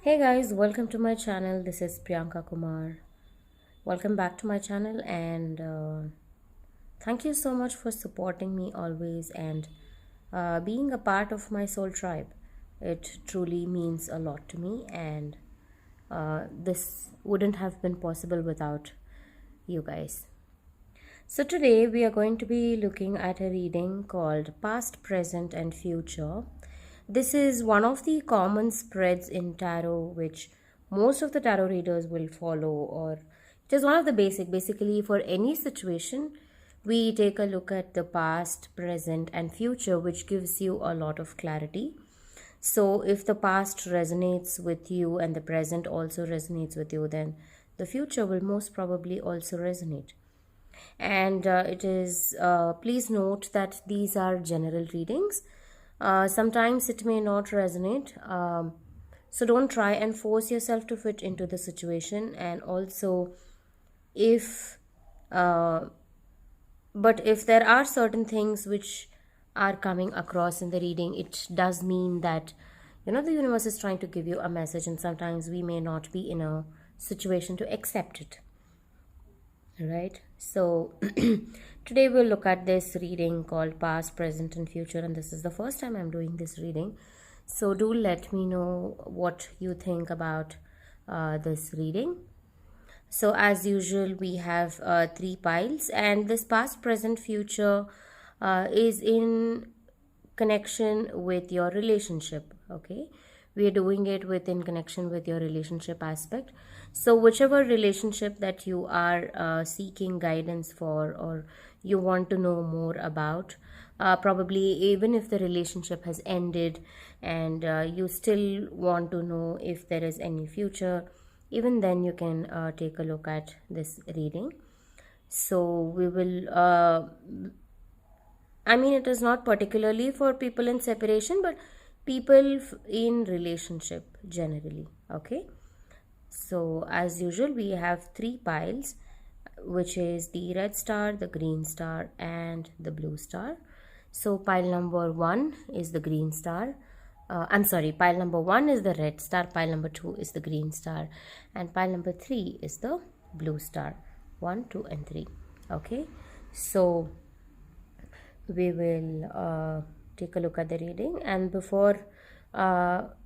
Hey guys, welcome to my channel. This is Priyanka Kumar. Welcome back to my channel, and thank you so much for supporting me always and being a part of my soul tribe. It truly means a lot to me, and this wouldn't have been possible without you guys. So, today we are going to be looking at a reading called Past, Present, and Future. This is one of the common spreads in tarot, which most of the tarot readers will follow, or it is one of the basically, for any situation, we take a look at the past, present, and future, which gives you a lot of clarity. So, if the past resonates with you and the present also resonates with you, then the future will most probably also resonate. And please note that these are general readings. Sometimes it may not resonate, so don't try and force yourself to fit into the situation. And also, if uh, but if there are certain things which are coming across in the reading, it does mean that the universe is trying to give you a message, and sometimes we may not be in a situation to accept it. Right, so today we'll look at this reading called Past, Present, and Future, and this is the first time I'm doing this reading. So do let me know what you think about this reading. So as usual, we have three piles, and this past, present, future is in connection with your relationship. Okay, we are doing it within connection with your relationship aspect. So whichever relationship that you are seeking guidance for, or you want to know more about, probably even if the relationship has ended, and you still want to know if there is any future, even then you can take a look at this reading. So we will it is not particularly for people in separation, but people in relationship generally. Okay, so as usual, we have three piles, which is the red star, the green star, and the blue star. So pile number one is the green star. Pile number one is the red star, pile number two is the green star, and pile number three is the blue star. 1, 2, and 3. Okay, so we will take a look at the reading, and before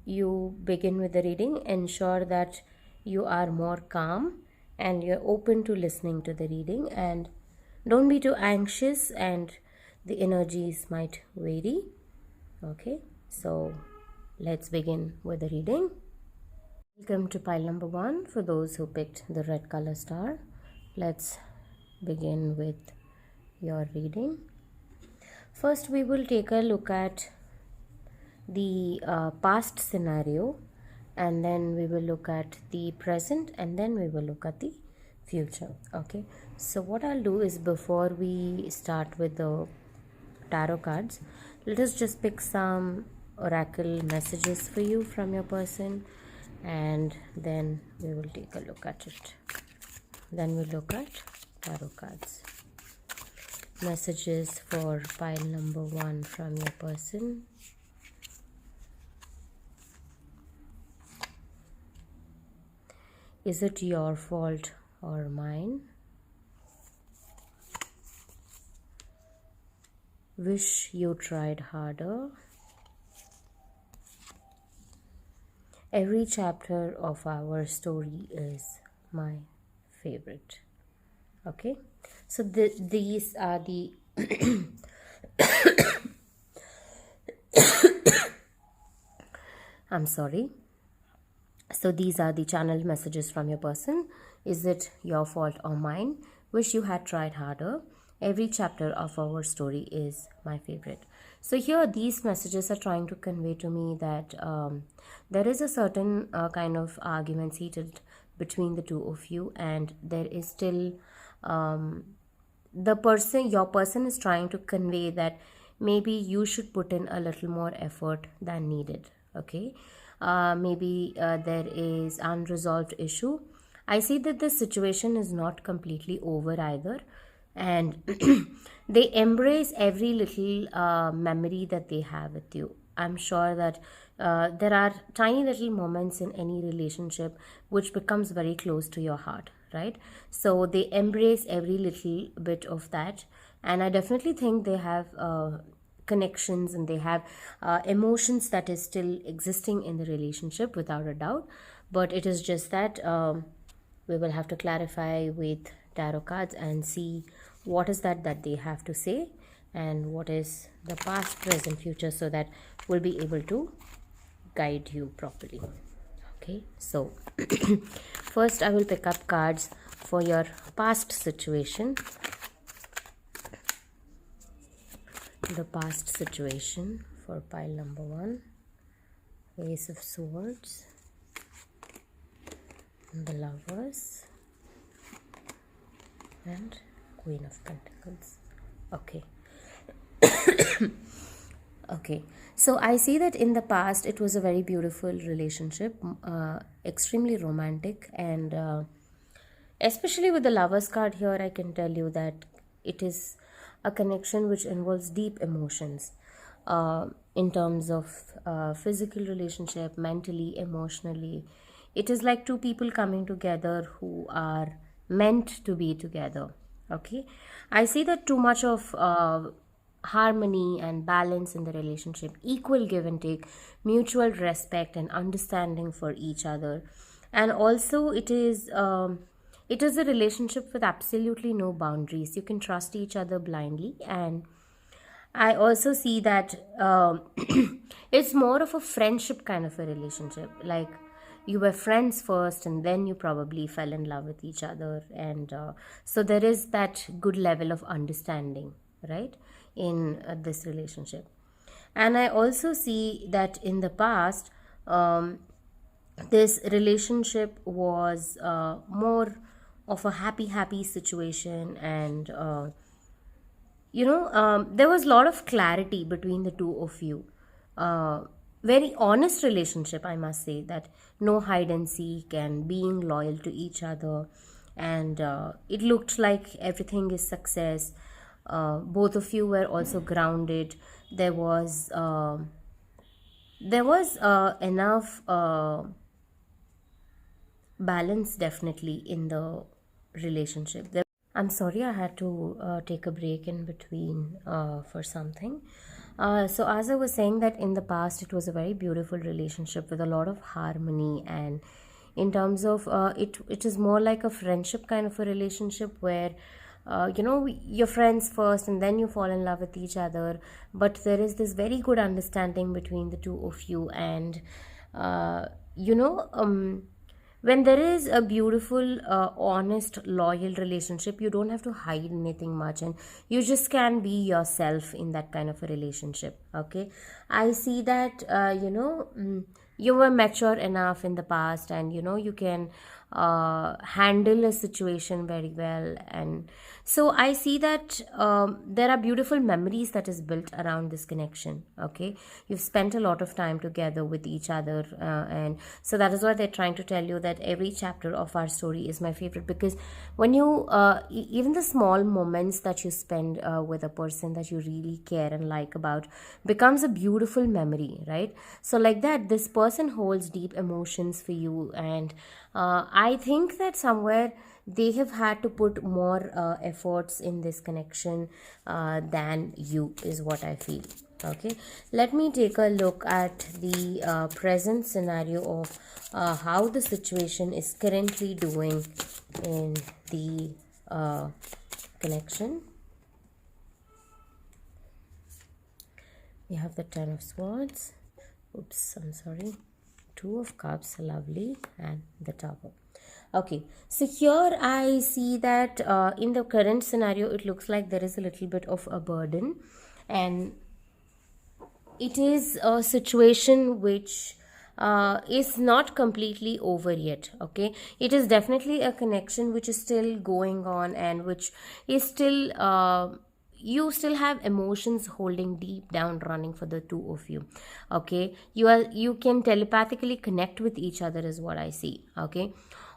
you begin with the reading, ensure that you are more calm and you're open to listening to the reading, and don't be too anxious, and the energies might vary. Okay, so let's begin with the reading. Welcome to pile number one for those who picked the red color star. Let's begin with your reading. First, we will take a look at the past scenario, and then we will look at the present, and then we will look at the future. Okay, so what I'll do is, before we start with the tarot cards, let us just pick some oracle messages for you from your person, and then we will take a look at it. Then we'll look at tarot cards. Messages for pile number one from your person. Is it your fault or mine? Wish you tried harder. Every chapter of our story is my favorite. Okay, so these are the I'm sorry. So these are the channeled messages from your person. Is it your fault or mine? Wish you had tried harder. Every chapter of our story is my favorite. So here these messages are trying to convey to me that there is a certain kind of argument heated between the two of you, and there is still your person is trying to convey that maybe you should put in a little more effort than needed. Okay, maybe there is unresolved issue. I see that the situation is not completely over either, and they embrace every little memory that they have with you. I'm sure that there are tiny little moments in any relationship which becomes very close to your heart, right? So they embrace every little bit of that, and I definitely think they have connections, and they have emotions that is still existing in the relationship without a doubt. But it is just that we will have to clarify with tarot cards and see what is that they have to say, and what is the past, present, future, so that we'll be able to guide you properly. Okay, so first I will pick up cards for your past situation. The past situation for pile number 1, Ace of Swords, the Lovers, and Queen of Pentacles. Okay. Okay, so I see that in the past it was a very beautiful relationship, extremely romantic, and especially with the Lovers card here, I can tell you that it is a connection which involves deep emotions, in terms of physical relationship, mentally, emotionally. It is like two people coming together who are meant to be together. Okay, I see that too much of harmony and balance in the relationship, equal give and take, mutual respect and understanding for each other. And also it is a relationship with absolutely no boundaries. You can trust each other blindly. And I also see that it's more of a friendship kind of a relationship. Like, you were friends first, and then you probably fell in love with each other. And so there is that good level of understanding, right, in this relationship. And I also see that in the past, this relationship was more of a happy situation, and there was a lot of clarity between the two of you. Very honest relationship, I must say, that no hide and seek, and being loyal to each other. And it looked like everything is success. Both of you were also grounded. There was enough balance definitely in the relationship. I'm sorry, I had to take a break in between for something. So as I was saying, that in the past it was a very beautiful relationship with a lot of harmony, and in terms of it is more like a friendship kind of a relationship where you're friends first and then you fall in love with each other. But there is this very good understanding between the two of you. And uh, you know um, when there is a beautiful honest loyal relationship, you don't have to hide anything much, and you just can be yourself in that kind of a relationship. Okay, I see that you were mature enough in the past, and you can handle a situation very well. And so I see that there are beautiful memories that is built around this connection. Okay, you've spent a lot of time together with each other, and so that is why they're trying to tell you that every chapter of our story is my favorite, because when you even the small moments that you spend with a person that you really care and like about becomes a beautiful memory, right? So like that, this person holds deep emotions for you. And I think that somewhere they have had to put more efforts in this connection than you, is what I feel. Okay, let me take a look at the present scenario of how the situation is currently doing in the connection. We have the Ten of Swords. Oops, I'm sorry. Two of Cups, lovely, and the Tower. Okay, so here I see that in the current scenario, it looks like there is a little bit of a burden, and it is a situation which is not completely over yet. Okay, it is definitely a connection which is still going on, and which is still you still have emotions holding deep down, running for the two of you. Okay, you can telepathically connect with each other, is what I see. Okay,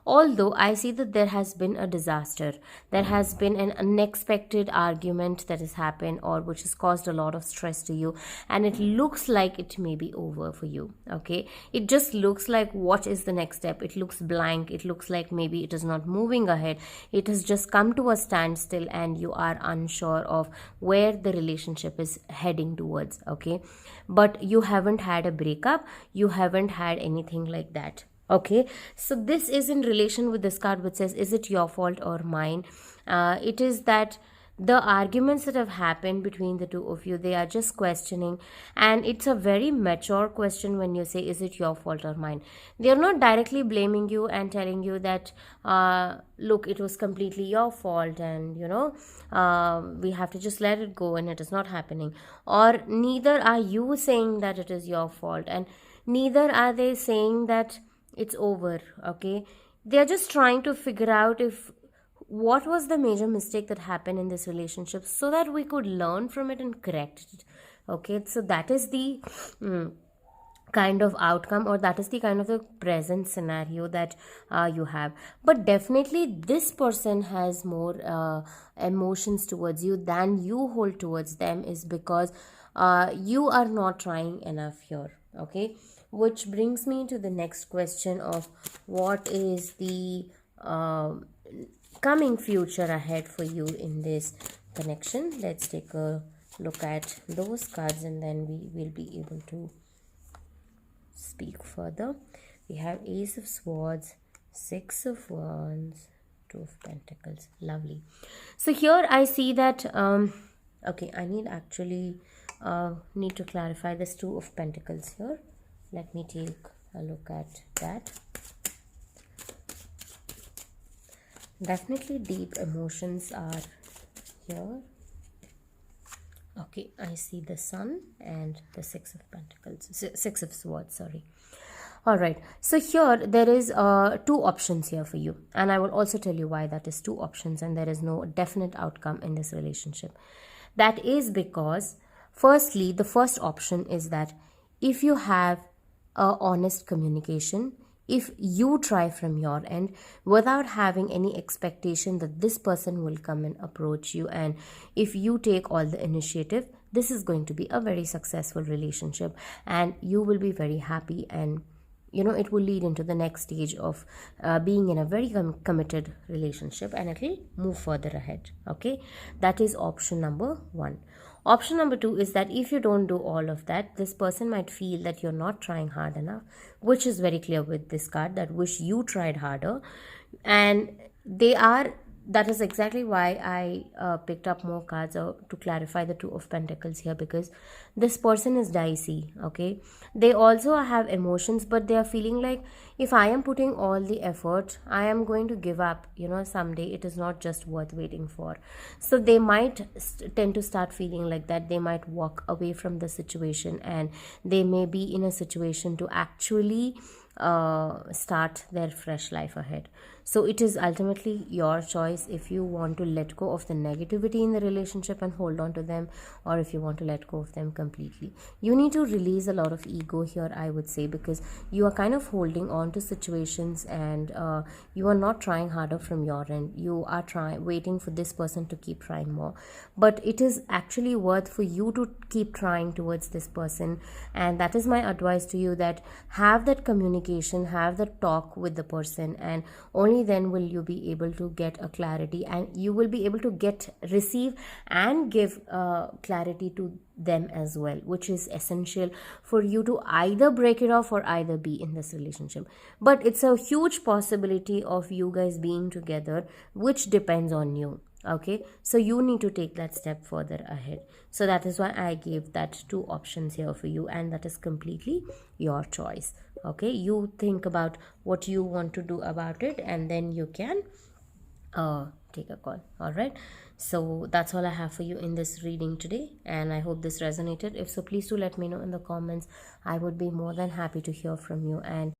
Although I see that there has been a disaster, there has been an unexpected argument that has happened, or which has caused a lot of stress to you, and it looks like it may be over for you. Okay, it just looks like, what is the next step? It looks blank. It looks like maybe it is not moving ahead. It has just come to a standstill, and you are unsure of where the relationship is heading towards. Okay, but you haven't had a breakup, you haven't had anything like that. Okay, so this is in relation with this card which says, is it your fault or mine? It is that the arguments that have happened between the two of you, they are just questioning, and it's a very mature question when you say, is it your fault or mine? They are not directly blaming you and telling you that, look, it was completely your fault, and we have to just let it go, and it is not happening. Or neither are you saying that it is your fault, and neither are they saying that it's over. Okay, they're just trying to figure out if what was the major mistake that happened in this relationship, so that we could learn from it and correct it. Okay, so that is the kind of outcome, or that is the kind of the present scenario that you have. But definitely this person has more emotions towards you than you hold towards them, is because you are not trying enough here. Okay, which brings me to the next question of, what is the coming future ahead for you in this connection. Let's take a look at those cards, and then we will be able to speak further. We have Ace of Swords, Six of Wands, Two of Pentacles. Lovely. So here I see that okay, I need to clarify this Two of Pentacles here. Let me take a look at that. Definitely deep emotions are here. Okay, I see the Sun and the Six of Pentacles, Six of Swords, sorry. All right, so here there is two options here for you, and I will also tell you why that is two options and there is no definite outcome in this relationship. That is because, firstly, the first option is that if you have a honest communication, if you try from your end without having any expectation that this person will come and approach you, and if you take all the initiative, this is going to be a very successful relationship, and you will be very happy, and it will lead into the next stage of being in a very committed relationship, and it will move further ahead. Okay, that is option number one. Option number two is that if you don't do all of that, this person might feel that you're not trying hard enough, which is very clear with this card, that wish you tried harder. And that is exactly why I picked up more cards to clarify the Two of Pentacles here, because this person is dicey. Okay, they also have emotions, but they are feeling like, if I am putting all the effort, I am going to give up, someday. It is not just worth waiting for. So they might tend to start feeling like that. They might walk away from the situation, and they may be in a situation to actually start their fresh life ahead. So it is ultimately your choice if you want to let go of the negativity in the relationship and hold on to them, or if you want to let go of them completely. You need to release a lot of ego here, I would say, because you are kind of holding on to situations, and you are not trying harder from your end. You are waiting for this person to keep trying more, but it is actually worth for you to keep trying towards this person. And that is my advice to you, that have that communication, have that talk with the person, and only then will you be able to get a clarity, and you will be able to receive and give clarity to them as well, which is essential for you to either break it off or either be in this relationship. But it's a huge possibility of you guys being together, which depends on you. Okay, so you need to take that step further ahead. So that is why I gave that two options here for you, and that is completely your choice. Okay, you think about what you want to do about it, and then you can take a call. All right, so that's all I have for you in this reading today, and I hope this resonated. If so, please do let me know in the comments. I would be more than happy to hear from you. And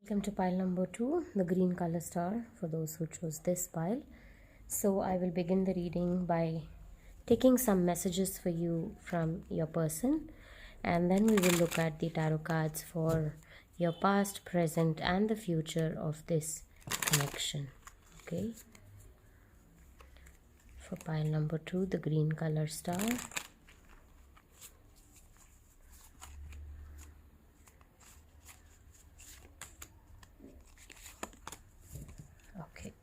welcome to pile number 2, the green color star, for those who chose this pile. So I will begin the reading by taking some messages for you from your person, and then we will look at the tarot cards for your past, present, and the future of this connection. Okay, for pile number 2, the green color star. Okay,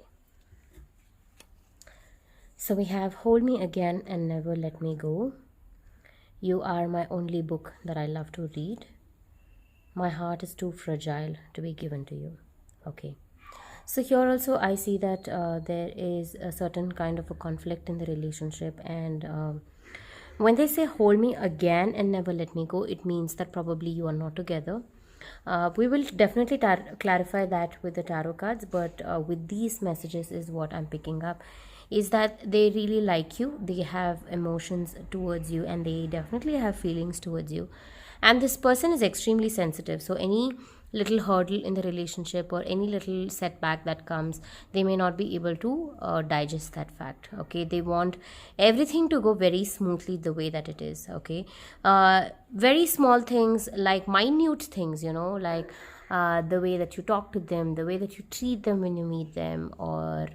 so we have Hold Me Again and Never Let Me Go. You are my only book that I love to read. My heart is too fragile to be given to you. Okay, so here also I see that there is a certain kind of a conflict in the relationship, and when they say hold me again and never let me go, it means that probably you are not together. We will definitely clarify that with the tarot cards, but with these messages is what I'm picking up, is that they really like you, they have emotions towards you, and they definitely have feelings towards you. And this person is extremely sensitive, so any little hurdle in the relationship or any little setback that comes, they may not be able to digest that fact. Okay, they want everything to go very smoothly the way that it is. Okay, very small things, like minute things, like the way that you talk to them, the way that you treat them when you meet them, or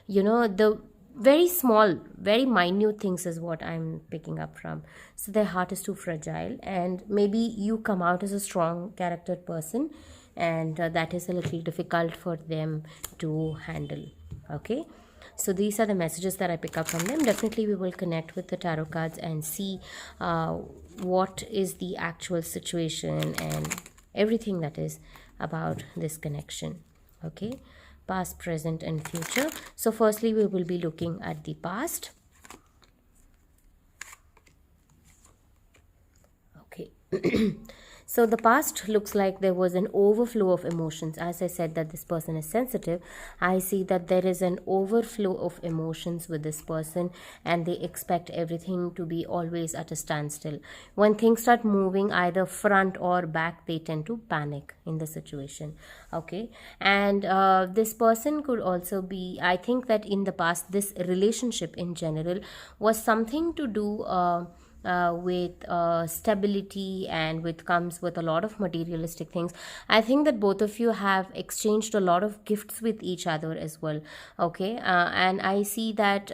the very small, very minute things is what I'm picking up from. So their heart is too fragile, and maybe you come out as a strong charactered person, and that is a little difficult for them to handle. Okay, so these are the messages that I pick up from them. Definitely we will connect with the tarot cards and see what is the actual situation and everything that is about this connection. Okay, past, present, and future. So firstly we will be looking at the past. Okay. So the past looks like there was an overflow of emotions. As I said that this person is sensitive, I see that there is an overflow of emotions with this person, and they expect everything to be always at a standstill. When things start moving either front or back, they tend to panic in the situation. Okay, and this person could also be, I think that in the past this relationship in general was something to do with stability, and with comes with a lot of materialistic things. I think that both of you have exchanged a lot of gifts with each other as well. Okay, and I see that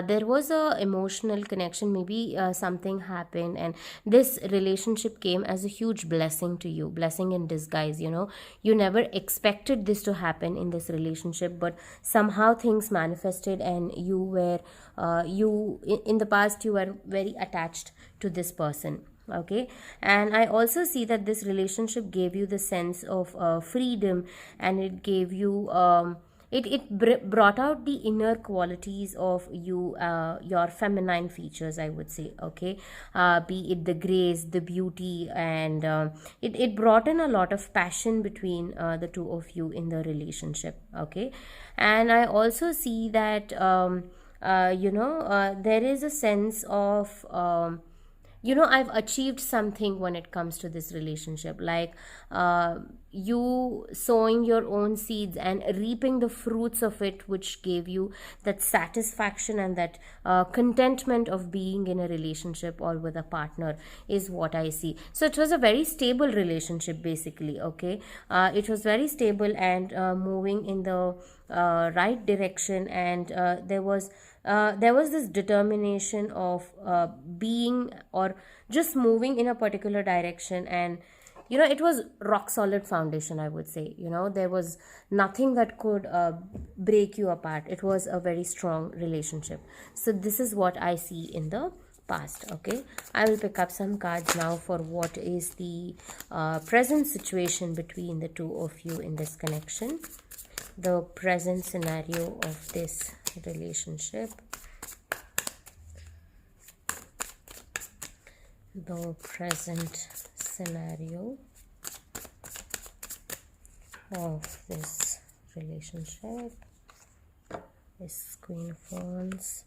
there was a emotional connection. Maybe something happened, and this relationship came as a huge blessing to you, blessing in disguise. You never expected this to happen in this relationship, but somehow things manifested, and you were in the past you were very attached to this person. Okay, and I also see that this relationship gave you the sense of freedom, and it gave you brought out the inner qualities of you, your feminine features, I would say. Okay, be it the grace, the beauty, and it brought in a lot of passion between the two of you in the relationship. Okay, and I also see that there is a sense of I've achieved something when it comes to this relationship, like you sowing your own seeds and reaping the fruits of it, which gave you that satisfaction and that contentment of being in a relationship or with a partner, is what I see. So it was a very stable relationship basically. Okay, it was very stable and moving in the right direction, and there was this determination of being or just moving in a particular direction, and it was rock solid foundation, I would say. There was nothing that could break you apart. It was a very strong relationship. So this is what I see in the past. Okay, I will pick up some cards now for what is the present situation between the two of you in this connection, the present scenario of this relationship, the present scenario of this relationship is Queen of Wands,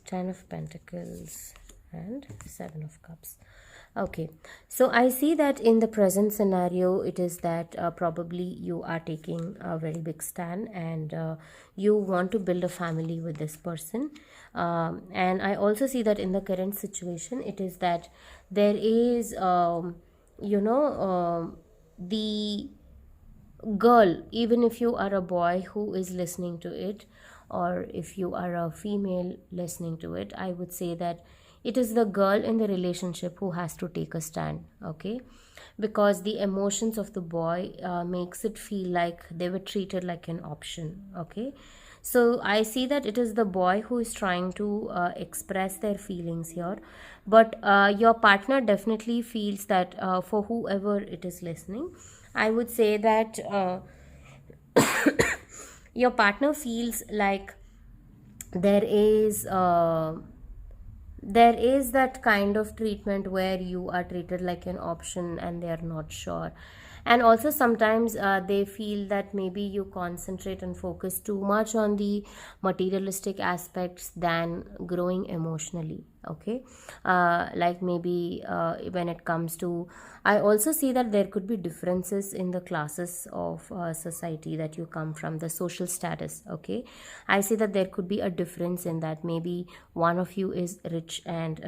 10 of Pentacles, and 7 of Cups. Okay, so I see that in the present scenario, it is that probably you are taking a very big stand and you want to build a family with this person. And I also see that in the current situation, it is that there is, the girl, even if you are a boy who is listening to it, or if you are a female listening to it, I would say that it is the girl in the relationship who has to take a stand. Okay, because the emotions of the boy makes it feel like they were treated like an option. Okay, so I see that it is the boy who is trying to express their feelings here, but your partner definitely feels that for whoever it is listening, I would say that your partner feels like there is there is that kind of treatment where you are treated like an option and they are not sure. And also sometimes they feel that maybe you concentrate and focus too much on the materialistic aspects than growing emotionally. Okay, like maybe when it comes to, I also see that there could be differences in the classes of society that you come from, the social status. Okay, I see that there could be a difference in that. Maybe one of you is rich and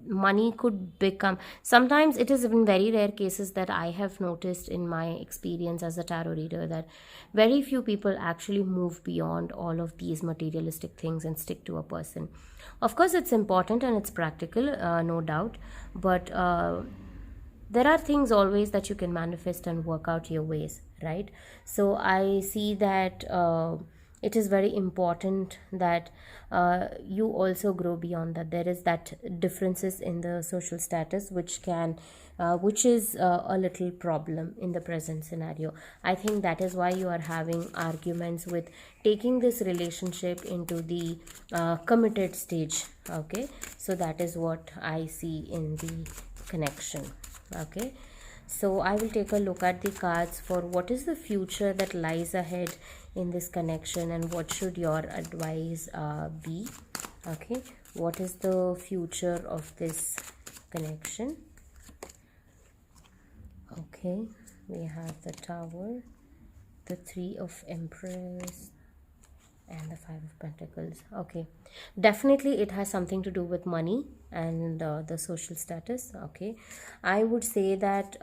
money could become, sometimes it is in very rare cases that I have noticed in my experience as a tarot reader, that very few people actually move beyond all of these materialistic things and stick to a person. Of course it's important and it's practical, no doubt, but there are things always that you can manifest and work out your ways, right? So I see that it is very important that you also grow beyond that. There is that differences in the social status which can which is a little problem in the present scenario. I think that is why you are having arguments with taking this relationship into the committed stage. Okay, so that is what I see in the connection. Okay, so I will take a look at the cards for what is the future that lies ahead in this connection and what should your advice be. Okay, what is the future of this connection? Okay, we have the Tower, the Three of Empress, and the Five of Pentacles. Okay, definitely it has something to do with money and the social status. Okay, I would say that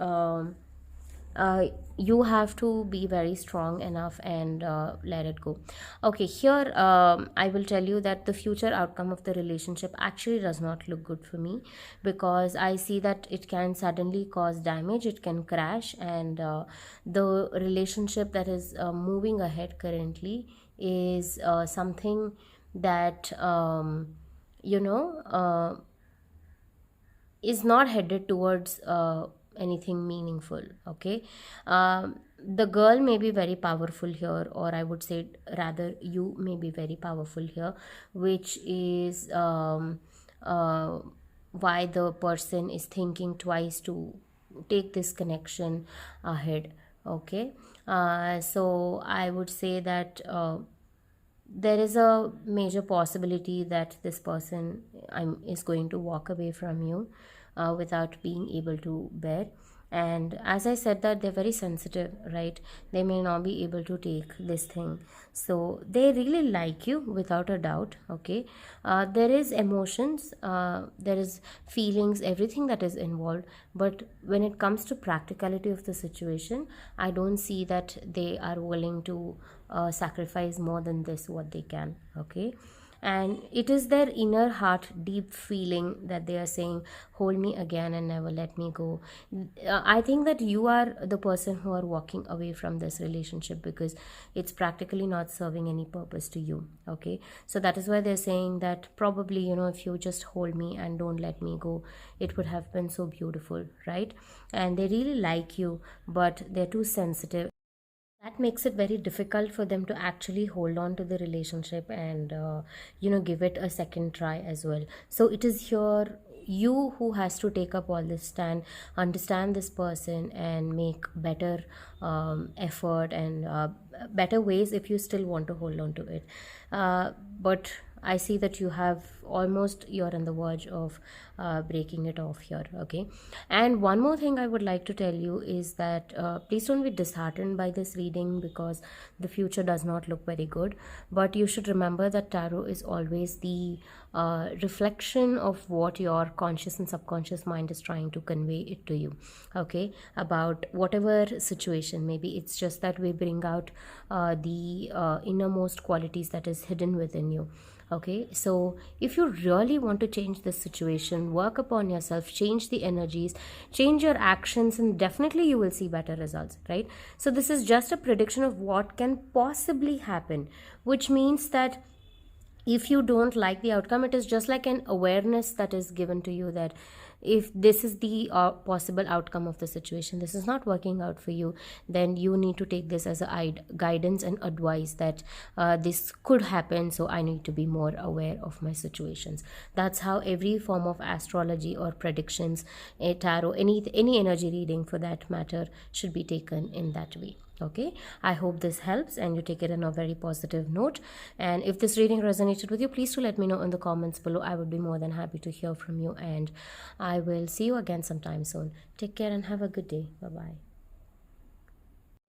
you have to be very strong enough and let it go. Okay, here I will tell you that the future outcome of the relationship actually does not look good for me, because I see that it can suddenly cause damage, it can crash, and the relationship that is moving ahead currently is something that you know is not headed towards anything meaningful. Okay, the girl may be very powerful here, or I would say rather you may be very powerful here, which is uh, why the person is thinking twice to take this connection ahead. Okay, so I would say that there is a major possibility that this person is going to walk away from you without being able to bear. And as I said that they're very sensitive, right? They may not be able to take this thing, so they really like you without a doubt. Okay, there is emotions, there is feelings, everything that is involved, but when it comes to practicality of the situation, I don't see that they are willing to sacrifice more than this what they can. Okay, and it is their inner heart deep feeling that they are saying, hold me again and never let me go. I think that you are the person who are walking away from this relationship because it's practically not serving any purpose to you. Okay, so that is why they're saying that probably, if you just hold me and don't let me go, it would have been so beautiful, right? And they really like you, but they're too sensitive. That makes it very difficult for them to actually hold on to the relationship and give it a second try as well. So it is here you who has to take up all this stand, understand this person and make better effort and better ways if you still want to hold on to it. But I see that you have almost, you're on the verge of breaking it off here. Okay, and one more thing I would like to tell you is that please don't be disheartened by this reading, because the future does not look very good. But you should remember that tarot is always the reflection of what your conscious and subconscious mind is trying to convey it to you. Okay, about whatever situation. Maybe it's just that we bring out the innermost qualities that is hidden within you. Okay, so if you really want to change this situation, work upon yourself, change the energies, change your actions, and definitely you will see better results, right? So this is just a prediction of what can possibly happen, which means that if you don't like the outcome, it is just like an awareness that is given to you, that if this is the possible outcome of the situation, this is not working out for you, then you need to take this as a guidance and advice that this could happen, so I need to be more aware of my situations. That's how every form of astrology or predictions, a tarot, any energy reading for that matter, should be taken in that way. Okay, I hope this helps and you take it on a very positive note. And if this reading resonated with you, please do let me know in the comments below. I would be more than happy to hear from you, and I will see you again sometime soon. Take care and have a good day. Bye bye.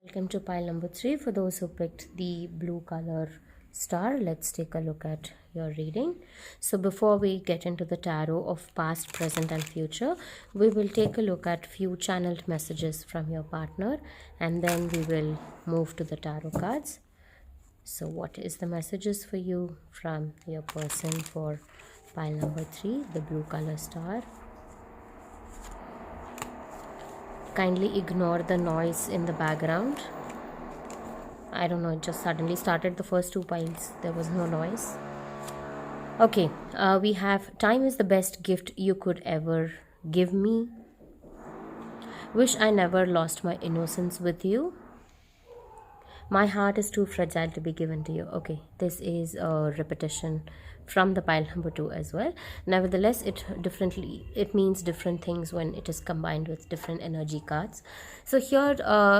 Welcome to pile number 3. For those who picked the blue color star, let's take a look at your reading. So before we get into the tarot of past, present and future, we will take a look at few channeled messages from your partner, and then we will move to the tarot cards. So what is the messages for you from your person for pile number 3, the blue color star? Kindly ignore the noise in the background. I don't know, it just suddenly started the first 2 piles. There was no noise. Okay, we have time is the best gift you could ever give me. Wish I never lost my innocence with you. My heart is too fragile to be given to you. Okay, this is a repetition from the pile number 2 as well. Nevertheless, it means different things when it is combined with different energy cards. So here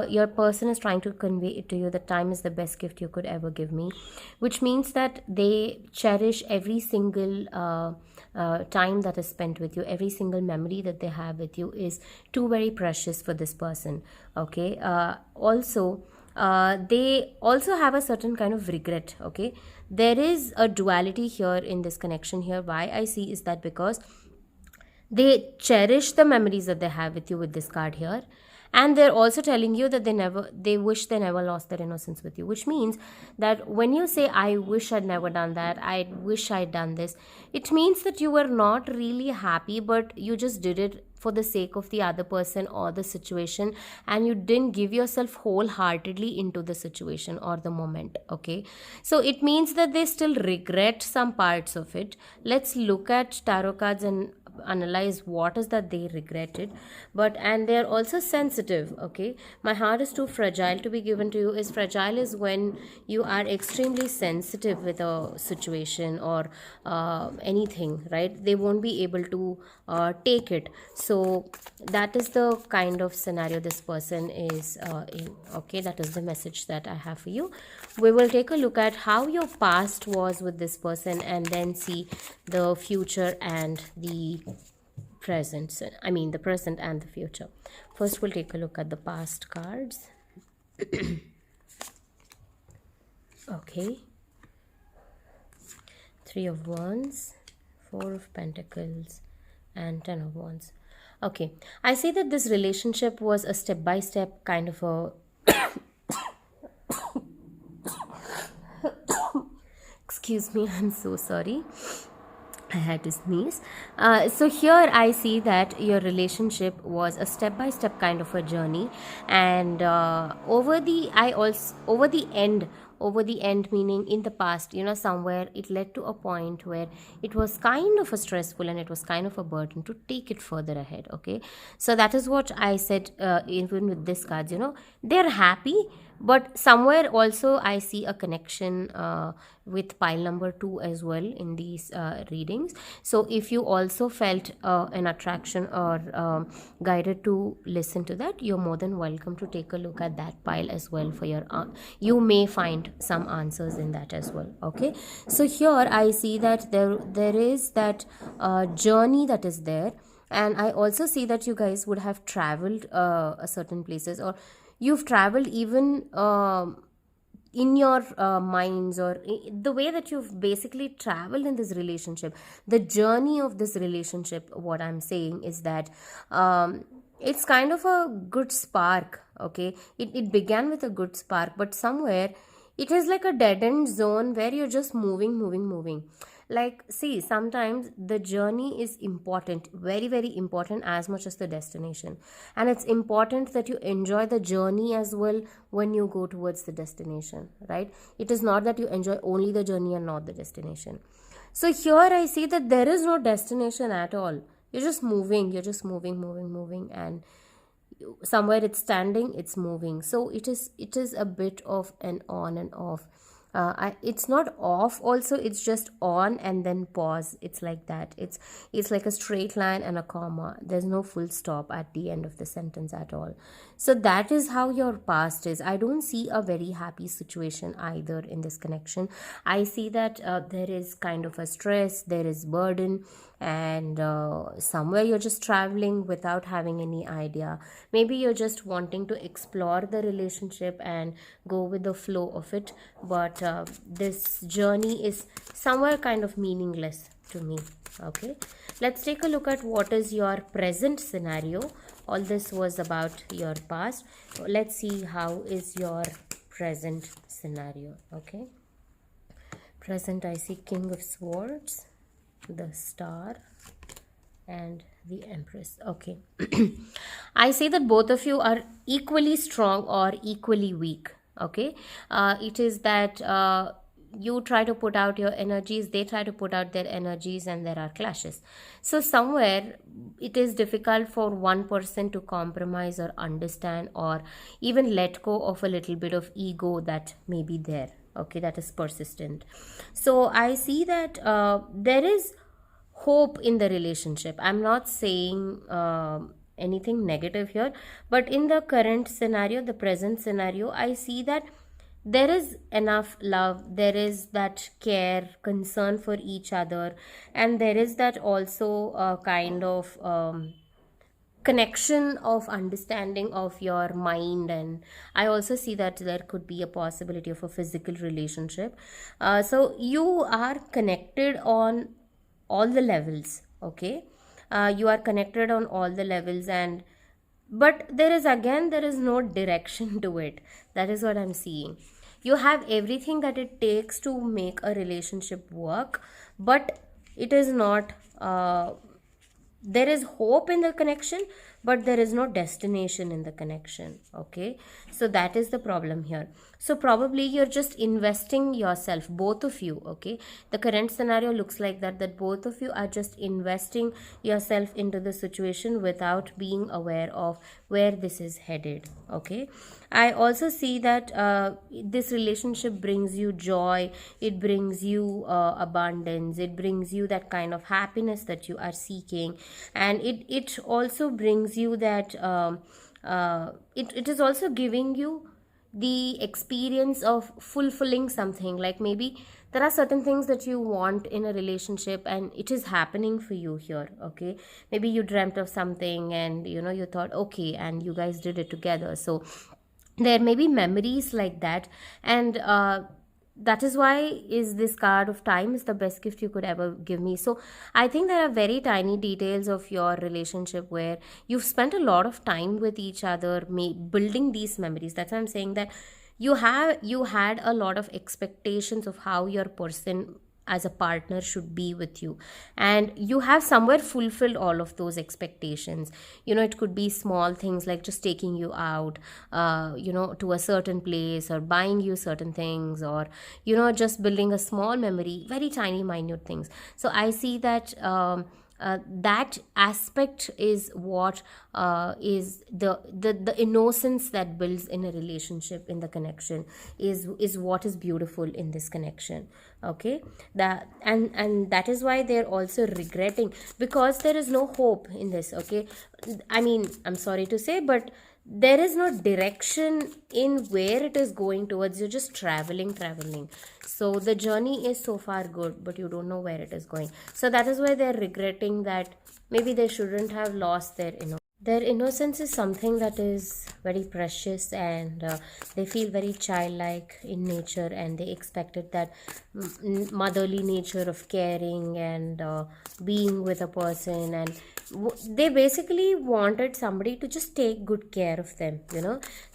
your person is trying to convey it to you that time is the best gift you could ever give me, which means that they cherish every single time that is spent with you. Every single memory that they have with you is too very precious for this person. Okay, also they also have a certain kind of regret. Okay, there is a duality here in this connection here. Why I see is that because they cherish the memories that they have with you with this card here, and they're also telling you that they wish they never lost their innocence with you, which means that when you say I wish I'd never done that, I wish I'd done this, it means that you were not really happy, but you just did it for the sake of the other person or the situation, and you didn't give yourself wholeheartedly into the situation or the moment. Okay, so it means that they still regret some parts of it. Let's look at tarot cards and analyze what is that they regretted. And they're also sensitive. Okay, my heart is too fragile to be given to you is fragile is when you are extremely sensitive with a situation or anything, right? They won't be able to take it. So that is the kind of scenario this person is in. Okay, that is the message that I have for you. We will take a look at how your past was with this person and then see the future and the present. I mean the present and the future. First we'll take a look at the past cards. Okay, 3 of Wands, 4 of Pentacles and 10 of Wands. Okay, I see that this relationship was a step-by-step kind of a excuse me, I'm so sorry, I had to sneeze. So here I see that your relationship was a step-by-step kind of a journey, and over the end, meaning in the past, somewhere it led to a point where it was kind of a stressful and it was kind of a burden to take it further ahead. Okay, so that is what I said. Even with this cards, they're happy, But somewhere also I see a connection with pile number 2 as well in these readings. So if you also felt an attraction or guided to listen to that, you're more than welcome to take a look at that pile as well for your you may find some answers in that as well. Okay, so here I see that there is that journey that is there, and I also see that you guys would have traveled a certain places, or you've traveled even in your minds, or the way that you've basically traveled in this relationship, the journey of this relationship. What I'm saying is that it's kind of a good spark. Okay, it began with a good spark, but somewhere it is like a dead end zone where you're just moving. Like, see, sometimes the journey is important, very very important, as much as the destination. And it's important that you enjoy the journey as well when you go towards the destination, right? It is not that you enjoy only the journey and not the destination. So here I see that there is no destination at all. You're just moving, and somewhere it's standing, it's moving. So it is a bit of an on and off. It's not off also, it's just on and then pause. It's like that. It's like a straight line and a comma. There's no full stop at the end of the sentence at all. So that is how your past is. I don't see a very happy situation either in this connection. I see that there is kind of a stress, there is burden, and somewhere you're just traveling without having any idea. Maybe you're just wanting to explore the relationship and go with the flow of it, but this journey is somewhere kind of meaningless to me. Okay, let's take a look at what is your present scenario. All this was about your past. Let's see how is your present scenario. Okay, present, I see King of Swords, the Star, and the Empress. Okay, I say that both of you are equally strong or equally weak. Okay, it is that you try to put out your energies, they try to put out their energies, and there are clashes. So somewhere it is difficult for one person to compromise or understand or even let go of a little bit of ego that may be there. Okay, that is persistent. So I see that there is hope in the relationship. I'm not saying anything negative here, but in the current scenario, the present scenario, I see that there is enough love, there is that care, concern for each other, and there is that also kind of connection of understanding of your mind. And I also see that there could be a possibility of a physical relationship. So you are connected on all the levels. Okay, you are connected on all the levels, and but there is no direction to it. That is what I'm seeing. You have everything that it takes to make a relationship work, but it is not there is hope in the connection, but there is no destination in the connection. Okay, so that is the problem here. So probably you're just investing yourself, both of you. Okay, the current scenario looks like that both of you are just investing yourself into the situation without being aware of where this is headed. Okay, I also see that this relationship brings you joy, it brings you abundance, it brings you that kind of happiness that you are seeking, and it also brings you that it is also giving you the experience of fulfilling something. Like maybe there are certain things that you want in a relationship and it is happening for you here. Okay, maybe you dreamt of something and you thought, okay, and you guys did it together. So there may be memories like that, and that is why is this card of time is the best gift you could ever give me. So I think there are very tiny details of your relationship where you've spent a lot of time with each other, building these memories. That's why I'm saying that you had a lot of expectations of how your person as a partner should be with you, and you have somewhere fulfilled all of those expectations. It could be small things like just taking you out to a certain place, or buying you certain things, or just building a small memory, very tiny minute things. So I see that that aspect is what is the innocence that builds in a relationship, in the connection, is what is beautiful in this connection. Okay, that and that is why they're also regretting, because there is no hope in this. Okay, I mean, I'm sorry to say, but there is no direction in where it is going towards. You're just traveling. So the journey is so far good, but you don't know where it is going. So that is why they're regretting that maybe they shouldn't have lost their innocence is something that is very precious, and they feel very childlike in nature, and they expected that motherly nature of caring and being with a person, and they basically wanted somebody to just take good care of them.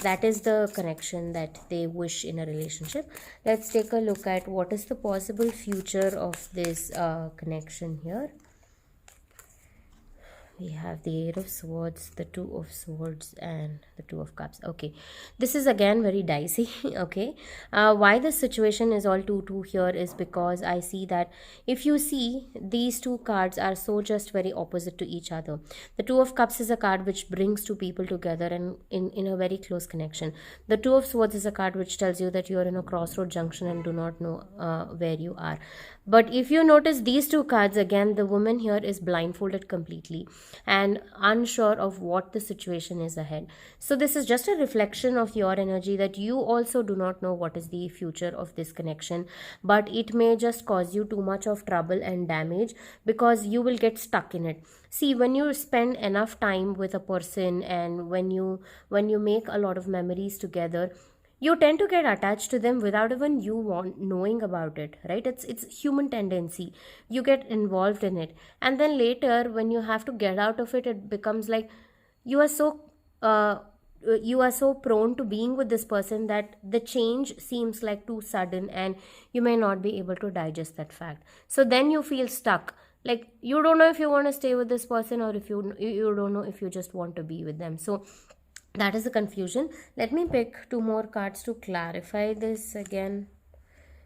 That is the connection that they wish in a relationship. Let's take a look at what is the possible future of this connection here. We have the Eight of Swords, the Two of Swords, and the Two of Cups. Okay, this is again very dicey. Okay, why the situation is all 2-2 here is because I see that if you see, these two cards are so just very opposite to each other. The Two of Cups is a card which brings two people together and in a very close connection. The Two of Swords is a card which tells you that you are in a crossroad junction and do not know where you are. But if you notice these two cards, again, the woman here is blindfolded completely and unsure of what the situation is ahead. So this is just a reflection of your energy, that you also do not know what is the future of this connection, but it may just cause you too much of trouble and damage, because you will get stuck in it. See, when you spend enough time with a person, and when you make a lot of memories together, you tend to get attached to them without even you knowing about it, right? It's human tendency. You get involved in it, and then later when you have to get out of it, it becomes like you are so prone to being with this person that the change seems like too sudden, and you may not be able to digest that fact. So then you feel stuck, like you don't know if you want to stay with this person, or if you don't know if you just want to be with them. So that is the confusion. Let me pick two more cards to clarify this again.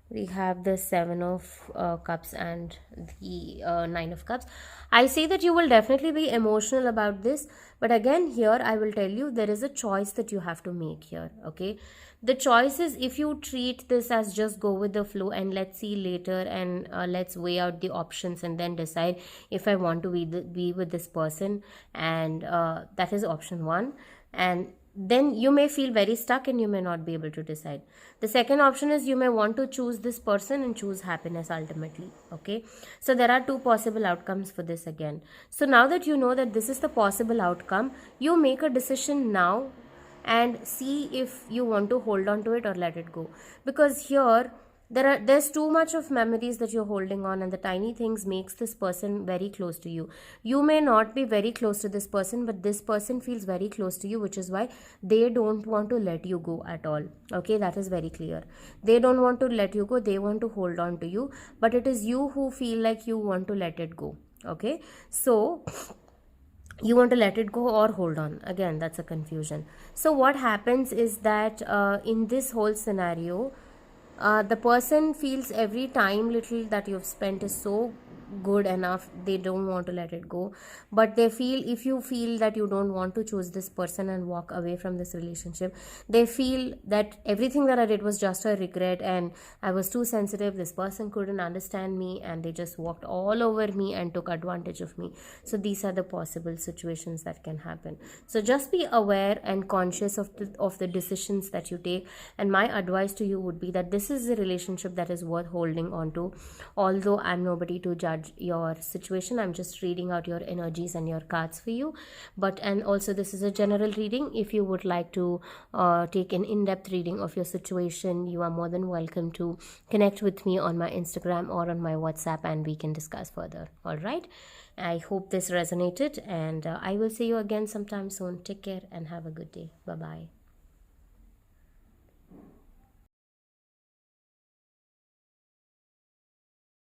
We have the Seven of Cups and the Nine of Cups. I say that you will definitely be emotional about this, but again here I will tell you there is a choice that you have to make here. Okay, the choice is, if you treat this as just go with the flow and let's see later, and let's weigh out the options and then decide if I want to be with this person, and that is option one. And then you may feel very stuck and you may not be able to decide. The second option is you may want to choose this person and choose happiness ultimately. Okay, so there are two possible outcomes for this again. So now that you know that this is the possible outcome, you make a decision now and see if you want to hold on to it or let it go, because here there's too much of memories that you're holding on, and the tiny things makes this person very close to you. You may not be very close to this person, but this person feels very close to you, which is why they don't want to let you go at all. Okay, that is very clear. They don't want to let you go, they want to hold on to you, but it is you who feel like you want to let it go. Okay, so you want to let it go or hold on, again that's a confusion. So what happens is that in this whole scenario, the person feels every time little that you've spent is so good enough, they don't want to let it go. But they feel, if you feel that you don't want to choose this person and walk away from this relationship, they feel that everything that I did was just a regret, and I was too sensitive, this person couldn't understand me, and they just walked all over me and took advantage of me. So these are the possible situations that can happen. So just be aware and conscious of the decisions that you take, and my advice to you would be that this is a relationship that is worth holding on to. Although I'm nobody to judge your situation, I'm just reading out your energies and your cards for you. And also this is a general reading. If you would like to take an in-depth reading of your situation, you are more than welcome to connect with me on my Instagram or on my WhatsApp, and we can discuss further. All right, I hope this resonated, and I will see you again sometime soon. Take care and have a good day. Bye bye.